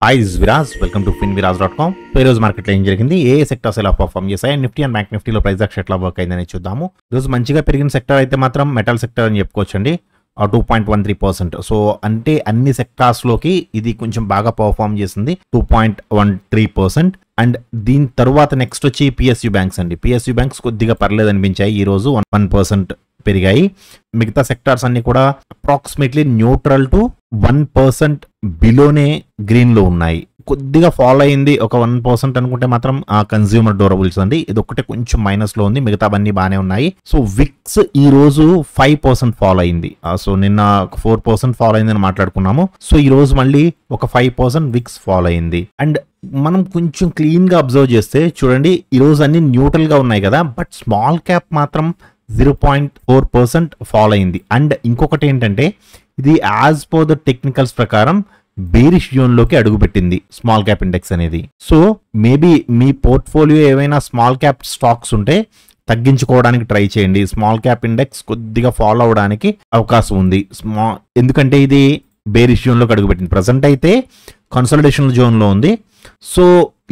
Hi this Viraj welcome to finviraz.com. ఈ రోజు మార్కెట్లో ఏం జరిగింది, ఏ సెక్టర్స్ ఎలా పర్ఫామ్ చేశాయి, నిఫ్టీ అండ్ బ్యాంక్ నిఫ్టీలో ప్రైస్ యాక్షన్ ఎట్లా వర్క్ అయిందని చూద్దాము. ఈరోజు మంచిగా పెరిగిన సెక్టర్ అయితే మాత్రం మెటల్ సెక్టర్ అని చెప్పుకోవచ్చండి, 2.13%. సో అంటే అన్ని సెక్టార్స్లోకి ఇది కొంచెం బాగా పర్ఫామ్ చేసింది, 2.13%. అండ్ దీని తర్వాత నెక్స్ట్ వచ్చి పిఎస్యూ బ్యాంక్స్ అండి. పిఎస్యూ బ్యాంక్స్ కొద్దిగా పర్లేదు అనిపించాయి, ఈ రోజు 1% పెరిగాయి. మిగతా సెక్టార్స్ అన్ని కూడా అప్రాక్సిమేట్లీ న్యూట్రల్ టు 1% బిలోనే గ్రీన్ లో ఉన్నాయి. కొద్దిగా ఫాలో అయింది ఒక 1% అనుకుంటే మాత్రం కన్స్యూమర్ డ్యూరబుల్స్ అండి, ఇది ఒకటే కొంచెం మైనస్ లో ఉంది, మిగతావన్నీ బాగానే ఉన్నాయి. సో విక్స్ ఈ రోజు 5% ఫాలో అయింది. సో నిన్న 4% ఫాలో అయిందని మాట్లాడుకున్నాము. సో ఈ రోజు మళ్ళీ ఒక 5% విక్స్ ఫాలో అయింది. అండ్ మనం కొంచెం క్లీన్ గా అబ్జర్వ్ చేస్తే చూడండి, ఈ రోజు అన్ని న్యూట్రల్ గా ఉన్నాయి కదా, బట్ స్మాల్ క్యాప్ మాత్రం 0.4% ఫాలో అయింది. అండ్ ఇంకొకటి ఏంటంటే ఇది యాజ్ పర్ ద టెక్నికల్స్ ప్రకారం బేరిష్ జోన్ లోకి అడుగుపెట్టింది స్మాల్ క్యాప్ ఇండెక్స్ అనేది. సో మేబీ మీ పోర్ట్ఫోలియో ఏవైనా స్మాల్ క్యాప్ స్టాక్స్ ఉంటే తగ్గించుకోవడానికి ట్రై చేయండి. స్మాల్ క్యాప్ ఇండెక్స్ కొద్దిగా ఫాలో అవడానికి అవకాశం ఉంది, ఎందుకంటే ఇది బేరిష్ జోన్ లోకి అడుగుపెట్టింది. ప్రజెంట్ అయితే కన్సల్టేషన్ జోన్ లో ఉంది. సో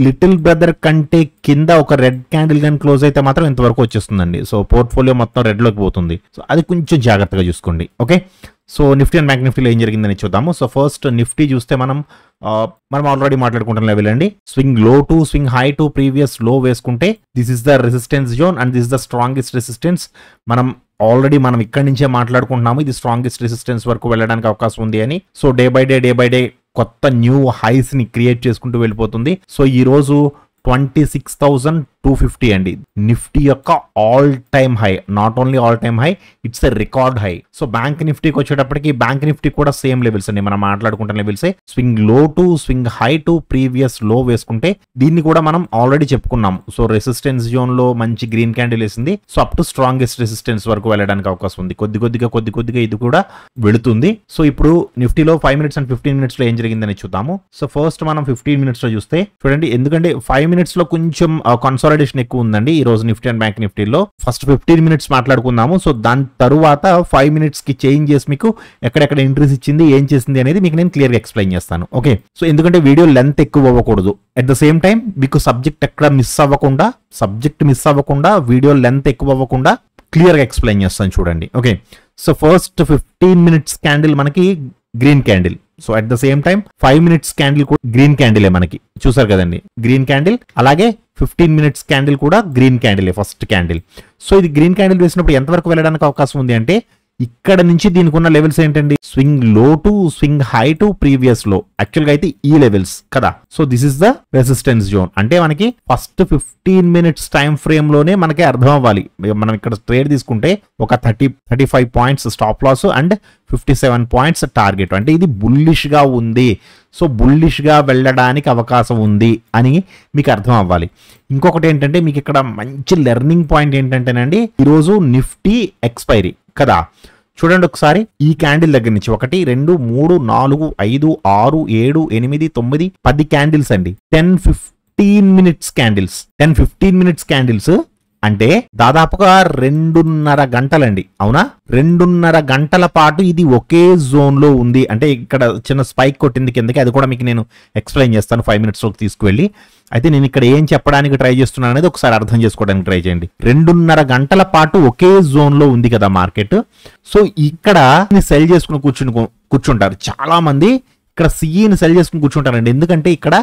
లిటిల్ బ్రదర్ కంటే కింద ఒక రెడ్ క్యాండిల్ కానీ క్లోజ్ అయితే మాత్రం ఇంతవరకు వచ్చేస్తుందండి. సో పోర్ట్ఫోలియో మొత్తం రెడ్ లోకి పోతుంది. సో అది కొంచెం జాగ్రత్తగా చూసుకోండి. Okay, so Nifty and bank నిఫ్టీలో ఏం జరిగిందని చూద్దాము. సో ఫస్ట్ నిఫ్టీ చూస్తే మనం ఆల్రెడీ మాట్లాడుకుంటున్న లెవెల్ అండి. Swing low to swing high to previous low వేసుకుంటే this is the resistance zone and this is the strongest resistance. మనం ఇక్కడి నుంచే మాట్లాడుకుంటున్నాము, ఇది స్ట్రాంగెస్ట్ రెసిస్టెన్స్ వరకు వెళ్ళడానికి అవకాశం ఉంది అని. సో డే బై డే కొత్త న్యూ హైస్ ని క్రియేట్ చేసుకుంటూ వెళ్ళిపోతుంది. సో ఈ రోజు 26,250 అండి నిఫ్టీ యొక్క all time high. Not only all time high, it's a record high. So bank నిఫ్టీకి వచ్చేటప్పటికి బ్యాంక్ నిఫ్టీ కూడా సేమ్ లెవెల్స్ అండి, మనం మాట్లాడుకుంటున్న లెవెల్సే. Swing low to swing high to previous low వేసుకుంటే దీన్ని కూడా మనం ఆల్రెడీ చెప్పుకున్నాం. సో రెసిస్టెన్స్ జోన్ లో మంచి గ్రీన్ క్యాండిల్ వేసింది. So up to strongest resistance వరకు వెళ్ళడానికి అవకాశం ఉంది. కొద్దిగా ఇది కూడా వెళుతుంది. సో ఇప్పుడు నిఫ్టీలో 5 minutes and 15 minutes లో ఏం జరిగిందని చూద్దాము. సో ఫస్ట్ మనం 15 minutes లో చూస్తే చూడండి, ఎందుకంటే 5 minutes లో కొంచెం కన్సాలిడేషన్ ఎక్కువ ఉందండి ఈ రోజు నిఫ్టీ అండ్ బ్యాంక్ నిఫ్టీలో. ఫస్ట్ 15 minutes మాట్లాడుకుందాము. సో దాని తరువాత 5 minutes కి చేంజ్ చేసి మీకు ఎక్కడెక్కడ ఎంట్రీస్ ఇచ్చింది, ఏం చేసింది అనేది మీకు నేను క్లియర్ గా ఎక్స్ప్లెయిన్ చేస్తాను. ఓకే, సో ఎందుకంటే వీడియో లెంత్ ఎక్కువ అవ్వకూడదు, అట్ ద సేమ్ టైం మీకు సబ్జెక్ట్ మిస్ అవ్వకుండా వీడియో లెంత్ ఎక్కువ అవ్వకుండా క్లియర్ గా ఎక్స్ప్లెయిన్ చేస్తాను చూడండి. Okay, so first 15 minutes candle మనకి green candle. So at the same time 5 minutes candle కూడా గ్రీన్ క్యాండిలే మనకి, చూసారు కదండి గ్రీన్ క్యాండిల్. అలాగే 15 minutes క్యాండిల్ కూడా గ్రీన్ క్యాండిలే ఫస్ట్ క్యాండిల్. సో ఇది గ్రీన్ క్యాండిల్ వేసినప్పుడు ఎంతవరకు వెళ్ళడానికి అవకాశం ఉంది అంటే ఇక్కడ నుంచి దీనికి ఉన్న లెవెల్స్ ఏంటండి, swing low to swing high to previous లో. యాక్చువల్ గా అయితే ఈ లెవెల్స్ కదా. So this is the resistance zone. అంటే మనకి ఫస్ట్ 15 minutes టైం ఫ్రేమ్ లోనే మనకి అర్థం అవ్వాలి. మనం ఇక్కడ ట్రేడ్ తీసుకుంటే ఒక 35 points stop loss and 57 points target. అంటే ఇది బుల్లిష్ గా ఉంది. సో బుల్లిష్ గా వెళ్ళడానికి అవకాశం ఉంది అని మీకు అర్థం అవ్వాలి. ఇంకొకటి ఏంటంటే మీకు ఇక్కడ మంచి లెర్నింగ్ పాయింట్ ఏంటంటేనండి, ఈరోజు నిఫ్టీ ఎక్స్పైరీ కదా. చూడండి ఒకసారి ఈ క్యాండిల్ దగ్గర నుంచి 1 2 3 4 5 6 7 8 9 10 క్యాండిల్స్ అండి. 10-15 minutes క్యాండిల్స్, 10-15 minutes క్యాండిల్స్ అంటే దాదాపుగా 2.5 గంటలండి. అవునా, 2.5 గంటల పాటు ఇది ఒకే జోన్ లో ఉంది. అంటే ఇక్కడ చిన్న స్పైక్ కొట్టింది కిందకి, అది కూడా మీకు నేను ఎక్స్ప్లెయిన్ చేస్తాను 5 minutes లోకి తీసుకువెళ్ళి. అయితే నేను ఇక్కడ ఏం చెప్పడానికి ట్రై చేస్తున్నాను అనేది ఒకసారి అర్థం చేసుకోవడానికి ట్రై చేయండి. 2.5 గంటల పాటు ఒకే జోన్ లో ఉంది కదా మార్కెట్. సో ఇక్కడ సెల్ చేసుకుని కూర్చుంటారు చాలా మంది. ఇక్కడ సిఈని సెల్ చేసుకుని కూర్చుంటారండి, ఎందుకంటే ఇక్కడ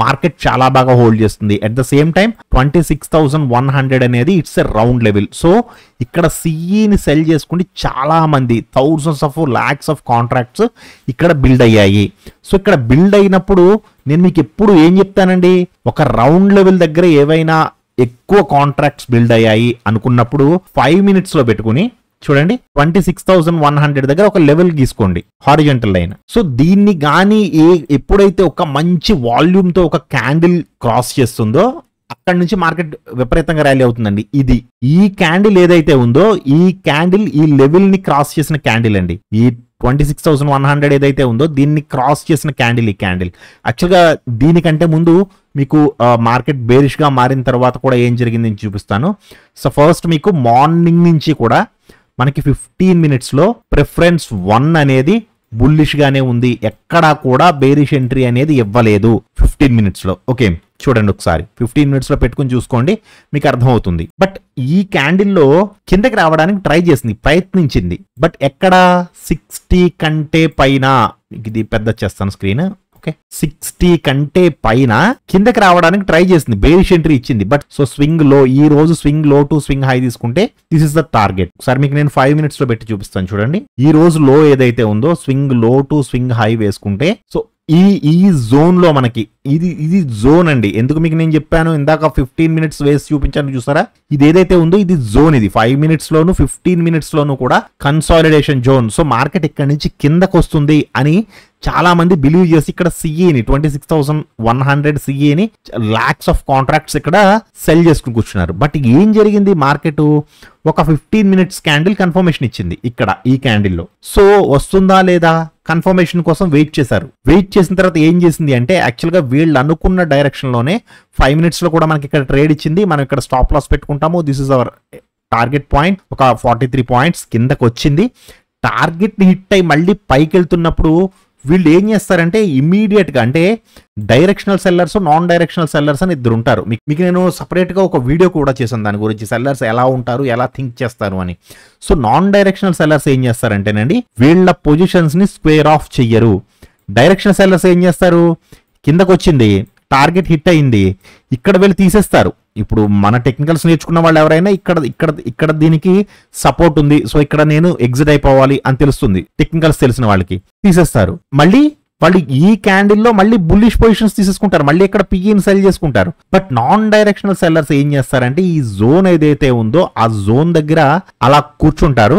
మార్కెట్ చాలా బాగా హోల్డ్ చేస్తుంది. అట్ ద సేమ్ టైం 26,100 అనేది it's a round level. So ఇక్కడ సిఈని సెల్ చేసుకుంటే చాలా మంది thousands of lakhs of contracts ఇక్కడ బిల్డ్ అయ్యాయి. సో ఇక్కడ బిల్డ్ అయినప్పుడు నేను మీకు ఎప్పుడు ఏం చెప్తానండి, ఒక రౌండ్ లెవెల్ దగ్గర ఏవైనా ఎక్కువ కాంట్రాక్ట్స్ బిల్డ్ అయ్యాయి అనుకున్నప్పుడు 5 minutes లో పెట్టుకుని చూడండి 26,100 దగ్గర ఒక లెవెల్ గీసుకోండి, హారిజంటల్ లైన్. సో దీన్ని కానీ ఎప్పుడైతే ఒక మంచి వాల్యూమ్ తో ఒక క్యాండిల్ క్రాస్ చేస్తుందో అక్కడి నుంచి మార్కెట్ విపరీతంగా ర్యాలీ అవుతుందండి. ఇది ఈ క్యాండిల్ ఏదైతే ఉందో ఈ క్యాండిల్ ఈ లెవెల్ ని క్రాస్ చేసిన క్యాండిల్ అండి. ఈ 26,100 ఏదైతే ఉందో దీన్ని క్రాస్ చేసిన క్యాండిల్ ఈ క్యాండిల్. యాక్చువల్గా దీనికంటే ముందు మీకు మార్కెట్ బేరిష్ గా మారిన తర్వాత కూడా ఏం జరిగింది నేను చూపిస్తాను. సో ఫస్ట్ మీకు మార్నింగ్ నుంచి కూడా మనకి 15 minutes లో ప్రిఫరెన్స్ 1 అనేది బుల్లిష్ గానే ఉంది, ఎక్కడా కూడా బేరిష్ ఎంట్రీ అనేది ఇవ్వలేదు 15 minutes లో. ఓకే, చూడండి ఒకసారి 15 minutes లో పెట్టుకుని చూసుకోండి, మీకు అర్థమవుతుంది. బట్ ఈ క్యాండిల్లో కిందకి రావడానికి ట్రై చేసింది, ప్రయత్నించింది, బట్ ఎక్కడ 60 కంటే పైన, ఇది పెద్ద చేస్తాను స్క్రీన్, 60 కంటే పైన కిందకి రావడానికి ట్రై చేసింది, బేరిష్ ఎంట్రీ ఇచ్చింది. బట్ సో స్వింగ్ లో, ఈ రోజు swing low to swing high తీసుకుంటే దిస్ ఇస్ ద టార్గెట్. ఒకసారి మీకు నేను 5 minutes లో పెట్టి చూపిస్తాను చూడండి. ఈ రోజు లో ఏదైతే ఉందో swing low to swing high వేసుకుంటే, సో ఈ జోన్ లో మనకి ఇది జోన్ అండి. ఎందుకు మీకు నేను చెప్పాను ఇందాక 15 minutes వేసి చూపించాను చూసారా, ఇది ఏదైతే ఉందో ఇది జోన్. ఇది 5 minutes లోను 15 minutes లోను కూడా కన్సాలిడేషన్ జోన్. సో మార్కెట్ ఇక్కడ నుంచి కిందకు వస్తుంది అని చాలా మంది బిలీవ్ చేసి ఇక్కడ సిఏని 26,100 సిఏని లాక్స్ ఆఫ్ కాంట్రాక్ట్స్ ఇక్కడ సెల్ చేసుకుని కూర్చున్నారు. బట్ ఏం జరిగింది, మార్కెట్ ఒక 15 minutes క్యాండిల్ కన్ఫర్మేషన్ ఇచ్చింది ఇక్కడ ఈ క్యాండిల్లో. సో వస్తుందా లేదా కన్ఫర్మేషన్ కోసం వెయిట్ చేశారు. వెయిట్ చేసిన తర్వాత ఏం చేసింది అంటే, యాక్చువల్గా వీళ్ళు అనుకున్న డైరెక్షన్ లోనే 5 minutes లో కూడా మనకి ఇక్కడ ట్రేడ్ ఇచ్చింది. మనం ఇక్కడ స్టాప్ లాస్ పెట్టుకుంటాము. This is our target point. ఒక 43 points కిందకు వచ్చింది. టార్గెట్ ని హిట్ అయి మళ్ళీ పైకి వెళ్తున్నప్పుడు వీళ్ళు ఏం చేస్తారంటే ఇమీడియట్ గా, అంటే directional sellers, non directional sellers అని ఇద్దరు ఉంటారు. మీకు నేను సపరేట్ గా ఒక వీడియో కూడా చేశాను దాని గురించి, సెల్లర్స్ ఎలా ఉంటారు, ఎలా థింక్ చేస్తారు అని. సో నాన్ డైరెక్షనల్ సెల్లర్స్ ఏం చేస్తారంటేనండి, వీళ్ళ పొజిషన్స్ ని స్క్వేర్ ఆఫ్ చెయ్యరు. డైరెక్షనల్ సెల్లర్స్ ఏం చేస్తారు, కిందకు వచ్చింది, టార్గెట్ హిట్ అయింది, ఇక్కడ వెళ్ళి తీసేస్తారు. ఇప్పుడు మన టెక్నికల్స్ నేర్చుకున్న వాళ్ళు ఎవరైనా ఇక్కడ దీనికి సపోర్ట్ ఉంది, సో ఇక్కడ నేను ఎగ్జిట్ అయిపోవాలి అని తెలుస్తుంది, టెక్నికల్స్ తెలిసిన వాళ్ళకి తీసేస్తారు. మళ్ళీ వాళ్ళు ఈ క్యాండిల్లో మళ్ళీ బుల్లిష్ పొజిషన్స్ తీసేసుకుంటారు, మళ్ళీ ఇక్కడ పిఈని సెల్ చేసుకుంటారు. బట్ నాన్ డైరెక్షనల్ సెల్లర్స్ ఏం చేస్తారంటే, ఈ జోన్ ఏదైతే ఉందో ఆ జోన్ దగ్గర అలా కూర్చుంటారు.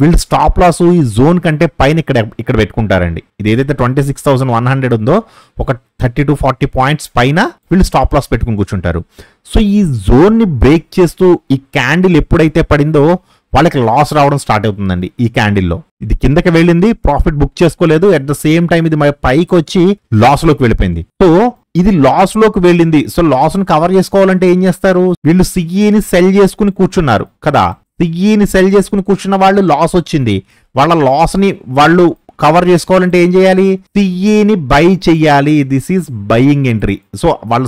వీళ్ళు స్టాప్ లాస్ ఈ జోన్ కంటే పైన ఇక్కడ పెట్టుకుంటారండి. ఇది ఏదైతే 26,100 ఉందో ఒక 30 to 40 points పైన వీళ్ళు స్టాప్ లాస్ పెట్టుకుని కూర్చుంటారు. సో ఈ జోన్ ని బ్రేక్ చేస్తూ ఈ క్యాండిల్ ఎప్పుడైతే పడిందో వాళ్ళకి లాస్ రావడం స్టార్ట్ అవుతుందండి. ఈ క్యాండిల్లో ఇది కిందకి వెళ్ళింది, ప్రాఫిట్ బుక్ చేసుకోలేదు, అట్ ద సేమ్ టైం ఇది పైకి వచ్చి లాస్ లోకి వెళ్ళిపోయింది. సో ఇది లాస్ లోకి వెళ్ళింది. సో లాస్ ని కవర్ చేసుకోవాలంటే ఏం చేస్తారు, వీళ్ళు సిఈని సెల్ చేసుకుని కూర్చున్నారు కదా. సిఈని సెల్ చేసుకుని కూర్చున్న వాళ్ళు లాస్ వచ్చింది, వాళ్ళ లాస్ ని వాళ్ళు కవర్ చేసుకోవాలంటే ఏం చేయాలి, సిఈని బై చెయ్యాలి. This is buying entry. So వాళ్ళ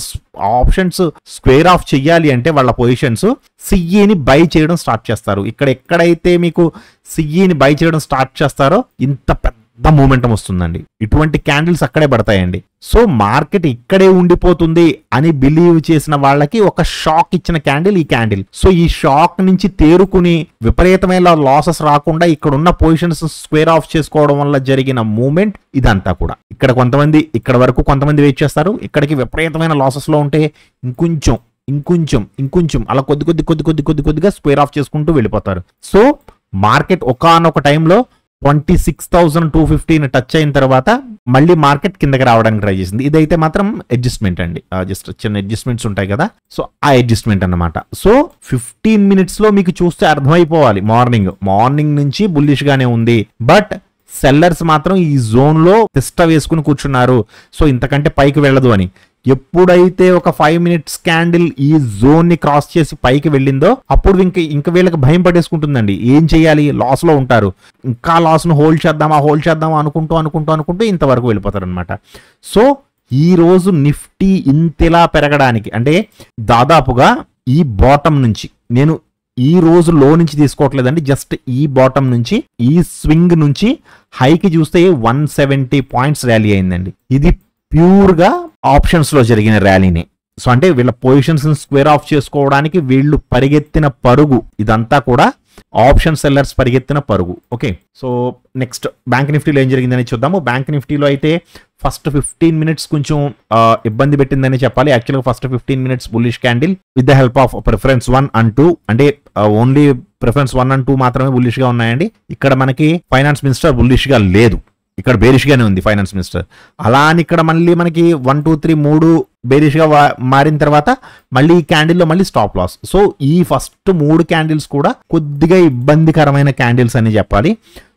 ఆప్షన్స్ స్క్వేర్ ఆఫ్ చెయ్యాలి అంటే వాళ్ళ పొజిషన్స్ సిఈని బై చేయడం స్టార్ట్ చేస్తారు. ఇక్కడ ఎక్కడైతే మీకు సిఈని బై చేయడం స్టార్ట్ చేస్తారో ఇంత పెద్ద మూమెంటం వస్తుందండి. ఇటువంటి క్యాండిల్స్ అక్కడే పడతాయండి. సో మార్కెట్ ఇక్కడే ఉండిపోతుంది అని బిలీవ్ చేసిన వాళ్ళకి ఒక షాక్ ఇచ్చిన క్యాండిల్ ఈ క్యాండిల్. సో ఈ షాక్ నుంచి తేరుకుని విపరీతమైన లాసెస్ రాకుండా ఇక్కడ ఉన్న పొజిషన్స్ స్క్వేర్ ఆఫ్ చేసుకోవడం వల్ల జరిగిన మూమెంట్ ఇదంతా కూడా. ఇక్కడ కొంతమంది ఇక్కడ వరకు కొంతమంది వెయిట్ చేస్తారు, ఇక్కడికి విపరీతమైన లాసెస్ లో ఉంటే ఇంకొంచెం అలా కొద్దిగా స్క్వేర్ ఆఫ్ చేసుకుంటూ వెళ్ళిపోతారు. సో మార్కెట్ ఒకానొక టైంలో 26,250 టచ్ అయిన తర్వాత మళ్ళీ మార్కెట్ కిందకి రావడానికి ట్రై చేసింది. ఇదైతే మాత్రం అడ్జస్ట్మెంట్ అండి, జస్ట్ చిన్న అడ్జస్ట్మెంట్స్ ఉంటాయి కదా, సో ఆ అడ్జస్ట్మెంట్ అన్నమాట. సో 15 minutes లో మీకు చూస్తే అర్థమైపోవాలి, మార్నింగ్ నుంచి బుల్లిష్ గానే ఉంది, బట్ సెల్లర్స్ మాత్రం ఈ జోన్ లో తిష్ట వేసుకుని కూర్చున్నారు. సో ఇంతకంటే పైకి వెళ్ళదు అని. ఎప్పుడైతే ఒక 5 minutes క్యాండిల్ ఈ జోన్ ని క్రాస్ చేసి పైకి వెళ్ళిందో అప్పుడు ఇంకా వీళ్ళకి భయం పడేసుకుంటుందండి. ఏం చేయాలి, లాస్ లో ఉంటారు, ఇంకా లాస్ ను హోల్డ్ చేద్దామా అనుకుంటూ ఇంతవరకు వెళ్ళిపోతారు అనమాట. సో ఈ రోజు నిఫ్టీ ఇంతలా పెరగడానికి అంటే దాదాపుగా ఈ బాటమ్ నుంచి, నేను ఈ రోజు లో నుంచి తీసుకోవట్లేదండి, జస్ట్ ఈ బాటమ్ నుంచి ఈ స్వింగ్ నుంచి హైకి చూస్తే 170 points ర్యాలీ అయిందండి. ఇది ప్యూర్ గా ఆప్షన్స్ లో జరిగిన ర్యాలీనే. సో అంటే వీళ్ళ పొజిషన్స్ స్క్వేర్ ఆఫ్ చేసుకోవడానికి వీళ్ళు పరిగెత్తిన పరుగు, ఇదంతా కూడా ఆప్షన్ సెల్లర్స్ పరిగెత్తిన పరుగు. ఓకే, సో నెక్స్ట్ బ్యాంక్ నిఫ్టీలో ఏం జరిగిందని చూద్దాము. బ్యాంక్ నిఫ్టీలో అయితే ఫస్ట్ 15 minutes కొంచెం ఇబ్బంది పెట్టిందని చెప్పాలి. యాక్చువల్గా first 15 minutes bullish candle with the help of preference 1 and 2, అంటే ఓన్లీ ప్రిఫరెన్స్ 1 and 2 మాత్రమే బుల్లిష్ గా ఉన్నాయండి. ఇక్కడ మనకి ఫైనాన్స్ మినిస్టర్ బుల్లిష్ గా లేదు, ఇక్కడ బేరిష్ గానే ఉంది ఫైనాన్స్ మినిస్టర్. అలా అని ఇక్కడ మళ్ళీ మనకి 1, 2, 3 3 బేరిష్ గా మారిన తర్వాత మళ్ళీ ఈ క్యాండిల్లో మళ్ళీ స్టాప్ లాస్. సో ఈ ఫస్ట్ 3 క్యాండిల్స్ కూడా కొద్దిగా ఇబ్బందికరమైన క్యాండిల్స్ అని చెప్పాలి.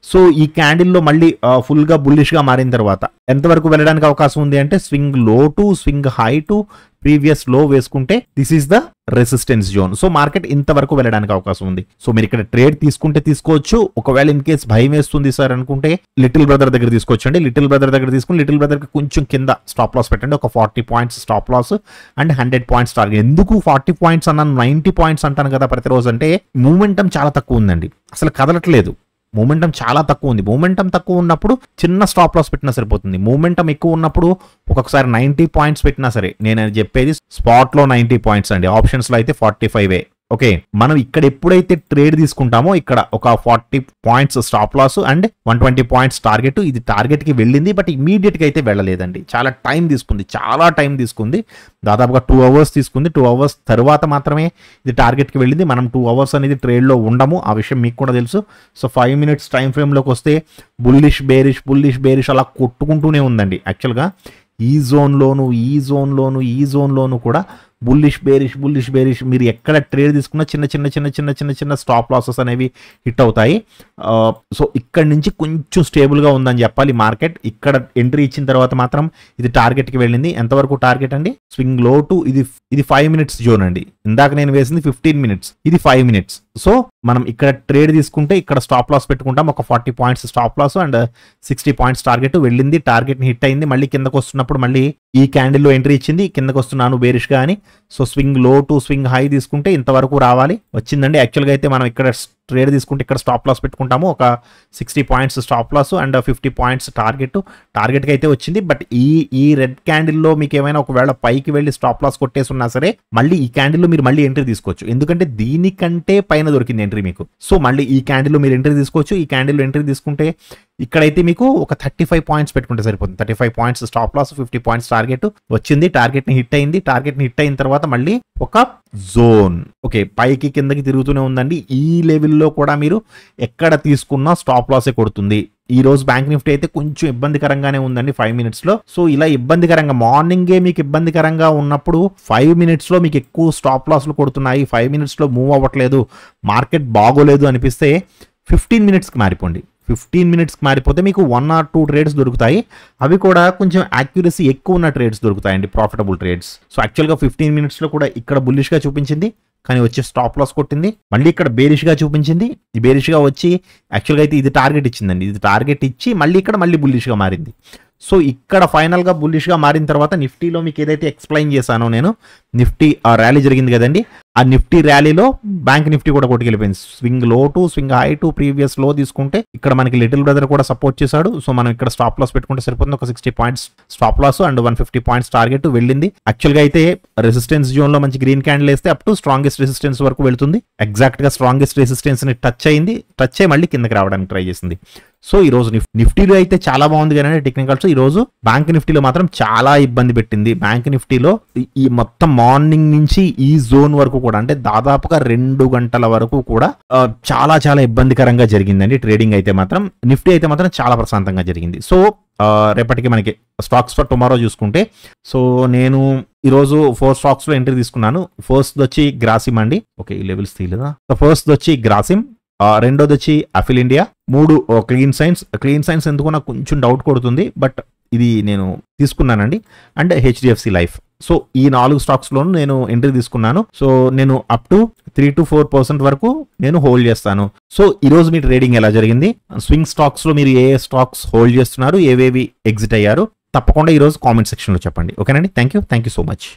సో ఈ క్యాండిల్లో మళ్ళీ ఫుల్ గా బుల్లిష్ గా మారిన తర్వాత ఎంతవరకు వెళ్ళడానికి అవకాశం ఉంది అంటే, swing low to swing high to previous low వేసుకుంటే this is the resistance zone. So market ఇంతవరకు వెళ్ళడానికి అవకాశం ఉంది. సో మీరు ఇక్కడ ట్రేడ్ తీసుకుంటే తీసుకోవచ్చు. ఒకవేళ ఇన్ కేస్ భయం వేస్తుంది సార్ అనుకుంటే లిటిల్ బ్రదర్ దగ్గర తీసుకోవచ్చండి. లిటిల్ బ్రదర్ దగ్గర తీసుకుని లిటిల్ బ్రదర్ కి కొంచెం కింద స్టాప్ లాస్ పెట్టండి. ఒక 40 points stop loss and 100 points target. ఎందుకు 40 పాయింట్స్ అన్నాను, 90 పాయింట్స్ అంటాను కదా ప్రతిరోజు అంటే మూమెంటం చాలా తక్కువ ఉందండి, అసలు కదలట్లేదు. మూమెంటం చాలా తక్కువ ఉంది. మూమెంటం తక్కువ ఉన్నప్పుడు చిన్న స్టాప్ లాస్ పెట్టినా సరిపోతుంది. మూమెంటం ఎక్కువ ఉన్నప్పుడు ఒక్కొక్కసారి 90 పాయింట్స్ పెట్టినా సరే, నేను చెప్పేది స్పాట్ లో 90 పాయింట్స్ అండి, ఆప్షన్స్ లో అయితే 45. ఓకే, మనం ఇక్కడ ఎప్పుడైతే ట్రేడ్ తీసుకుంటామో ఇక్కడ ఒక 40 points stop loss and 120 points target. ఇది టార్గెట్ కి వెళ్ళింది, బట్ ఇమీడియట్ గా అయితే వెళ్ళలేదండి. చాలా టైం తీసుకుంది, దాదాపుగా 2 అవర్స్ తీసుకుంది. 2 అవర్స్ తర్వాత మాత్రమే ఇది టార్గెట్ కి వెళ్ళింది. మనం 2 అవర్స్ అనేది ట్రేడ్ లో ఉండము, ఆ విషయం మీకు కూడా తెలుసు. సో 5 మినిట్స్ టైం ఫ్రేమ్ లోకి వస్తే బుల్లిష్ బేరిష్ అలా కొట్టుకుంటూనే ఉందండి. యాక్చువల్గా ఈ జోన్లోను కూడా బుల్లిష్ బేరిష్ మీరు ఎక్కడ ట్రేడ్ తీసుకున్నా చిన్న స్టాప్ లాసెస్ అనేవి హిట్ అవుతాయి. సో ఇక్కడ నుంచి కొంచెం స్టేబుల్గా ఉందని చెప్పాలి మార్కెట్. ఇక్కడ ఎంట్రీ ఇచ్చిన తర్వాత మాత్రం ఇది టార్గెట్కి వెళ్ళింది. ఎంతవరకు టార్గెట్ అండి? స్వింగ్ లో టు ఇది 5 మినిట్స్ జోన్ అండి. ఇందాక నేను వేసింది 15 మినిట్స్, ఇది 5 మినిట్స్. సో మనం ఇక్కడ ట్రేడ్ తీసుకుంటే ఇక్కడ స్టాప్ లాస్ పెట్టుకుంటాం. ఒక 40 points stop loss and 60 points target వెళ్ళింది. టార్గెట్ ని హిట్ అయింది. మళ్ళీ కిందకు వస్తున్నప్పుడు మళ్ళీ ఈ క్యాండిల్ లో ఎంట్రీ ఇచ్చింది. కిందకు వస్తున్నాను బేరిష్ గా అని. So swing low to swing high తీసుకుంటే ఇంతవరకు రావాలి, వచ్చిందండి. యాక్చువల్గా అయితే మనం ఇక్కడ ట్రేడ్ తీసుకుంటే ఇక్కడ స్టాప్ లాస్ పెట్టుకుంటాము. ఒక 60 points stop loss and 50 points టార్గెట్కి అయితే వచ్చింది. బట్ ఈ రెడ్ క్యాండిల్లో మీకు ఏమైనా ఒకవేళ పైకి వెళ్ళి స్టాప్ లాస్ కొట్టేసి ఉన్నా సరే మళ్ళీ ఈ క్యాండిల్లో మీరు మళ్ళీ ఎంట్రీ తీసుకోవచ్చు. ఎందుకంటే దీనికంటే పైన దొరికింది ఎంట్రీ మీకు. సో మళ్ళీ ఈ క్యాండిల్లో మీరు ఎంట్రీ తీసుకోవచ్చు. ఈ క్యాండిల్లో ఎంట్రీ తీసుకుంటే ఇక్కడైతే మీకు ఒక 35 పాయింట్స్ పెట్టుకుంటే సరిపోతుంది. 35 points stop loss, 50 points target వచ్చింది. టార్గెట్ ని హిట్ అయింది. టార్గెట్ ని హిట్ అయిన తర్వాత మళ్ళీ ఒక జోన్, ఓకే, పైకి కిందకి తిరుగుతూనే ఉందండి. ఈ లెవెల్లో కూడా మీరు ఎక్కడ తీసుకున్నా స్టాప్ లాసే కొడుతుంది. ఈ రోజు బ్యాంక్ నిఫ్టీ అయితే కొంచెం ఇబ్బందికరంగానే ఉందండి 5 మినిట్స్ లో. సో ఇలా ఇబ్బందికరంగా మార్నింగే మీకు ఇబ్బందికరంగా ఉన్నప్పుడు 5 మినిట్స్ లో మీకు ఎక్కువ స్టాప్ లాస్లు కొడుతున్నాయి, 5 మినిట్స్ లో మూవ్ అవ్వట్లేదు, మార్కెట్ బాగోలేదు అనిపిస్తే 15 మినిట్స్కి మారిపోండి. 15 మినిట్స్కి మారిపోతే మీకు 1 or 2 ట్రేడ్స్ దొరుకుతాయి. అవి కూడా కొంచెం యాక్యురసీ ఎక్కువ ఉన్న ట్రేడ్స్ దొరుకుతాయండి, ప్రాఫిటబుల్ ట్రేడ్స్. సో యాక్చువల్గా 15 మినిట్స్లో కూడా ఇక్కడ బుల్లిష్గా చూపించింది, కానీ వచ్చి స్టాప్ లాస్ కొట్టింది. మళ్ళీ ఇక్కడ బేరిష్గా చూపించింది. ఈ బేరిష్గా వచ్చి యాక్చువల్గా అయితే ఇది టార్గెట్ ఇచ్చిందండి. ఇది టార్గెట్ ఇచ్చి మళ్ళీ ఇక్కడ మళ్ళీ బుల్లిష్గా మారింది. సో ఇక్కడ ఫైనల్గా బుల్లిష్గా మారిన తర్వాత నిఫ్టీలో మీకు ఏదైతే ఎక్స్ప్లెయిన్ చేశానో నేను, నిఫ్టీ ఆ ర్యాలీ జరిగింది కదండి, ఆ నిఫ్టీ ర్యాలీలో బ్యాంక్ నిఫ్టీ కూడా కొట్టుకెళ్ళిపోయింది. Swing low to swing high to previous low తీసుకుంటే ఇక్కడ మనకి లిటిల్ బ్రదర్ కూడా సపోర్ట్ చేశాడు. సో మనం ఇక్కడ స్టాప్ లాస్ పెట్టుకుంటే సరిపోతుంది. ఒక 60 points stop loss and 150 points target వెళ్ళింది. యాక్చువల్గా అయితే రెసిస్టెన్స్ జోన్ లో మంచి గ్రీన్ క్యాండిల్ వేస్తే అప్ టు స్ట్రాంగెస్ట్ రెసిస్టెన్స్ వరకు వెళ్తుంది. ఎగ్జాక్ట్ గా స్ట్రాంగెస్ట్ రెసిస్టెన్స్ ని టచ్ అయ్యి మళ్ళీ కిందకి రావడానికి ట్రై చేసింది. సో ఈ రోజు నిఫ్టీలో అయితే చాలా బాగుంది కానీ టెక్నికల్స్, ఈ రోజు బ్యాంక్ నిఫ్టీలో మాత్రం చాలా ఇబ్బంది పెట్టింది. బ్యాంక్ నిఫ్టీలో ఈ మొత్తం మార్నింగ్ నుంచి ఈ జోన్ వరకు కూడా, అంటే దాదాపుగా 2 గంటల వరకు కూడా చాలా చాలా ఇబ్బందికరంగా జరిగిందండి ట్రేడింగ్. అయితే మాత్రం నిఫ్టీ అయితే మాత్రం చాలా ప్రశాంతంగా జరిగింది. సో రేపటికి మనకి స్టాక్స్ ఫర్ టుమారో చూసుకుంటే, సో నేను ఈరోజు 4 స్టాక్స్ లో ఎంట్రీ తీసుకున్నాను. ఫస్ట్ వచ్చి గ్రాసిమ్ అండి, ఓకే ఈ లెవెల్స్ తీయలేదా. సో ఫస్ట్ వచ్చి గ్రాసిమ్, రెండోది వచ్చి అఫిల్ ఇండియా, 3 క్లీన్ సైన్స్ ఎందుకు నాకు కొంచెం డౌట్ కొడుతుంది, బట్ ఇది నేను తీసుకున్నానండి. And HDFC life. సో ఈ 4 స్టాక్స్ లోను నేను ఎంట్రీ తీసుకున్నాను. సో నేను అప్ టు 3 to 4% వరకు నేను హోల్డ్ చేస్తాను. సో ఈ రోజు మీ ట్రేడింగ్ ఎలా జరిగింది, స్వింగ్ స్టాక్స్ లో మీరు ఏ స్టాక్స్ హోల్డ్ చేస్తున్నారు, ఏవేవి ఎగ్జిట్ అయ్యారు, తప్పకుండా ఈ రోజు కామెంట్ సెక్షన్ లో చెప్పండి. ఓకేనండి, థ్యాంక్ యూ సో మచ్.